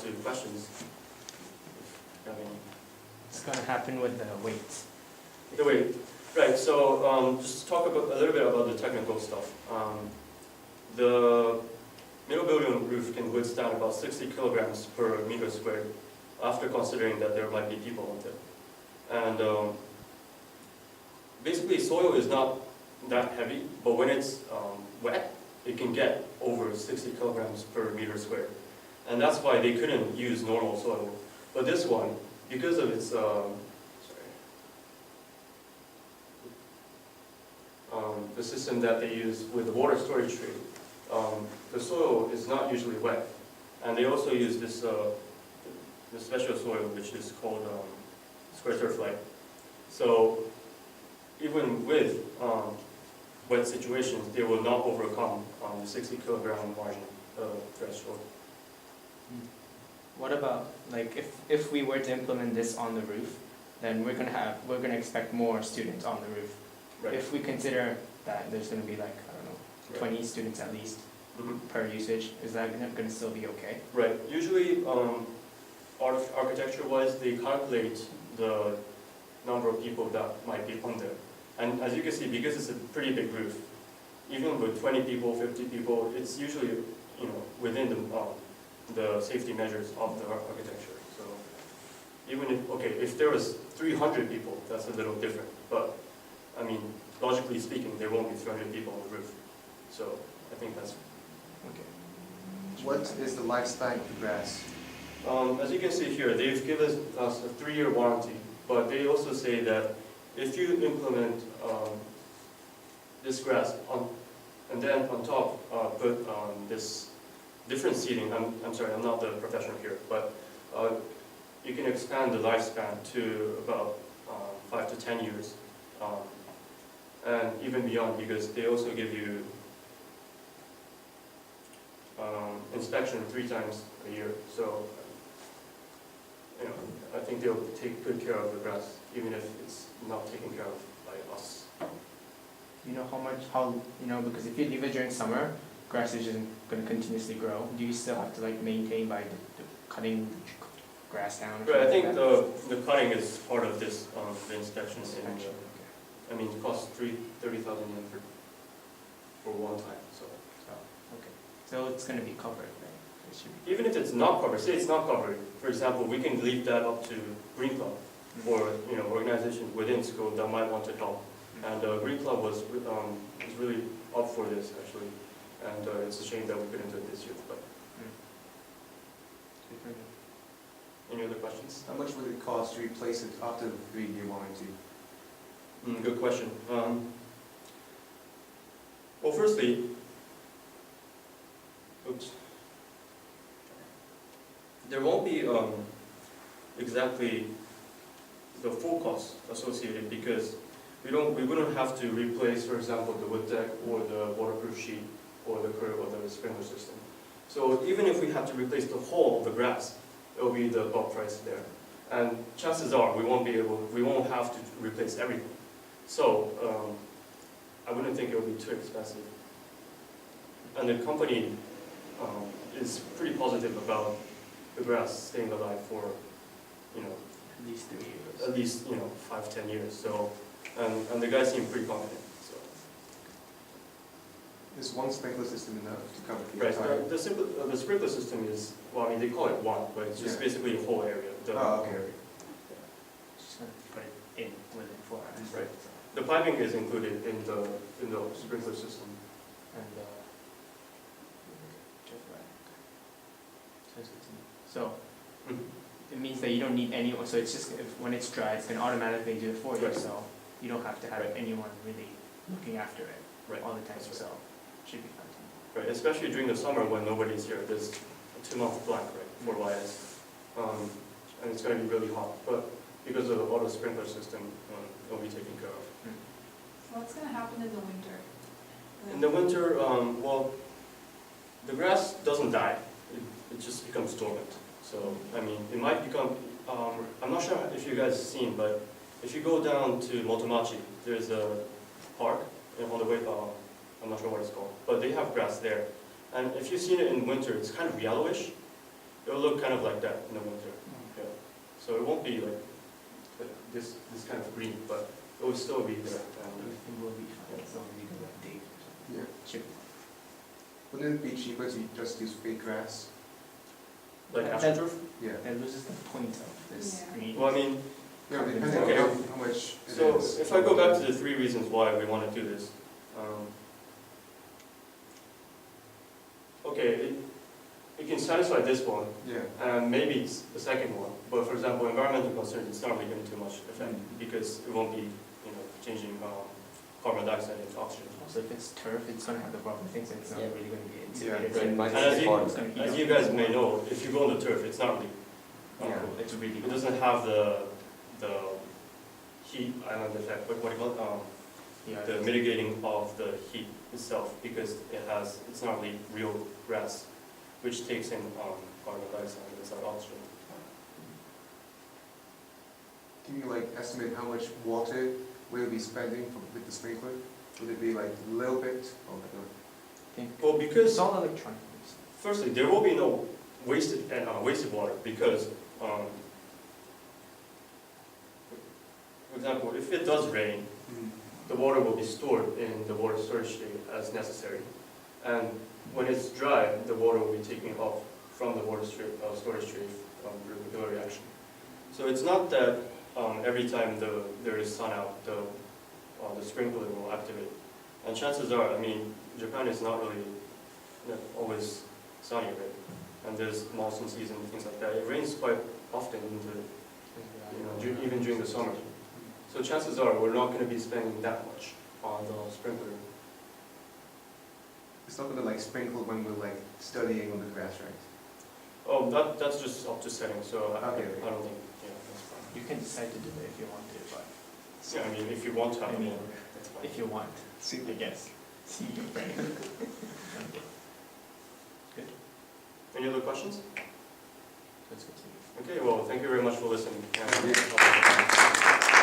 to questions. If you have any. It's going to happen with the weight. The weight, right? So just talk a little bit about the technical stuff. The middle building roof can withstand about 60 kilograms per meter squared, after considering that there might be people on there. And basically, soil is not that heavy, but when it's wet, it can get over 60 kilograms per meter squared. And that's why they couldn't use normal soil. But this one, because of its the system that they use with the water storage tree, the soil is not usually wet. And they also use this the special soil, which is called square turflite. So even with wet situations, they will not overcome the 60 kilogram margin threshold. What about, like, if we were to implement this on the roof, then we're gonna expect more students on the roof. Right. If we consider that there's gonna be, like, I don't know, 20 students at least per usage, is that gonna still be okay? Right. Usually, architecture-wise, they calculate the number of people that might be on there. And as you can see, because it's a pretty big roof, even with 20 people, 50 people, it's usually, within the safety measures of the architecture. So even if there was 300 people, that's a little different. But I mean, logically speaking, there won't be 300 people on the roof. So I think that's okay. What is the lifespan of the grass? as you can see here, they've given us a 3-year warranty, but they also say that if you implement this grass and then on top put this different seating, I'm sorry, I'm not the professional here, but you can expand the lifespan to about 5 to 10 years, and even beyond, because they also give you inspection 3 times a year. So I think they'll take good care of the grass, even if it's not taken care of by us. You know because if you leave it during summer, grass is just going to continuously grow. Do you still have to maintain by the cutting grass down? Right, I think the cutting is part of this, the inspection. I mean, it costs 30,000 yen for one time. So. Okay. So it's going to be covered, right? Even if it's not covered, say it's not covered, for example, we can leave that up to Green Club or organizations within school that might want to help. And Green Club was really up for this actually, and it's a shame that we couldn't do it this year. But any other questions? How much would it cost to replace it after the 3-year warranty? Good question. Well, firstly, there won't be exactly the full cost associated, because we wouldn't have to replace, for example, the wood deck or the waterproof sheet or the curb or the sprinkler system. So even if we have to replace the whole of the grass, it will be the bulk price there. And chances are we won't have to replace everything. So I wouldn't think it would be too expensive. And the company is pretty positive about the grass staying alive for, At least 3 years. at least 5-10 years. So, and the guys seem pretty confident. So. Is one sprinkler system enough to cover the Right. entire? The sprinkler system is, well, I mean, they call it one, but it's just basically a whole area. Okay. Just going to put it in with it for us. Right. The piping is included in the sprinkler system. And so it means that you don't need anyone. So it's just when it's dry, it's going to automatically do it for you. Right. So you don't have to have anyone really looking after it all the time. That's So it should be fun. Right, especially during the summer when nobody's here. There's a 2-month blank, right, for YIS. And it's going to be really hot. But because of the auto sprinkler system, it'll be taken care of. What's going to happen in the winter? In the winter, well, the grass doesn't die. It just becomes dormant. So, I mean, it might become, I'm not sure if you guys have seen, but if you go down to Motomachi, there's a park on the way, I'm not sure what it's called, but they have grass there. And if you've seen it in winter, it's kind of yellowish. It'll look kind of like that in the winter. Yeah. So it won't be like this kind of green, but it will still be there. Everything will be fine as long as you do that date or something. Yeah. Should be. Wouldn't it be cheaper to just use fake grass? Like That- astroturf? Yeah. That loses the point of this Yeah. green. Well, I mean, Yeah, depending Okay. on how much it so is. if I go back to the 3 reasons why we want to do this. Okay, it can satisfy this one, Yeah. and maybe it's the second one. But for example, environmental concerns, it's not really going to too much effect because it won't be, changing carbon dioxide into oxygen. Also, if it's turf, it's gonna have the proper things, and it's not Yeah. really gonna be Yeah. insulated. Right. And as you, It's gonna heat as up. you guys may know, if you go on the turf, it's not really Yeah. cool. It's really It doesn't have the heat island effect, but what do you call it? Yeah, The mitigating of the heat itself, because it's not really real grass, which takes in carbon dioxide inside oxygen. Can you like estimate how much water we'll be spending with the sprinkler? Would it be like a little bit or like I think Well, because it's all electronic. firstly, there will be no wasted water because, for example, if it does rain, the water will be stored in the water storage tank as necessary. And when it's dry, the water will be taken off from the water storage tank through the reaction. So it's not that every time there is sun out, the sprinkler will activate. And chances are, I mean, Japan is not really always sunny, right? And there's monsoon season and things like that. It rains quite often even during the summer. So chances are we're not going to be spending that much on the sprinkler. It's not gonna like sprinkle when we're like studying on the grass, right? Oh, that's just up to setting, so I Okay. don't think, that's fine. You can decide to do it if you want to, but Yeah, I mean, if you want to have I mean, more, that's fine. if you want, See, I guess. See your friend. Okay, Any other questions? let's continue. Okay, well, thank you very much for listening. And, Yeah.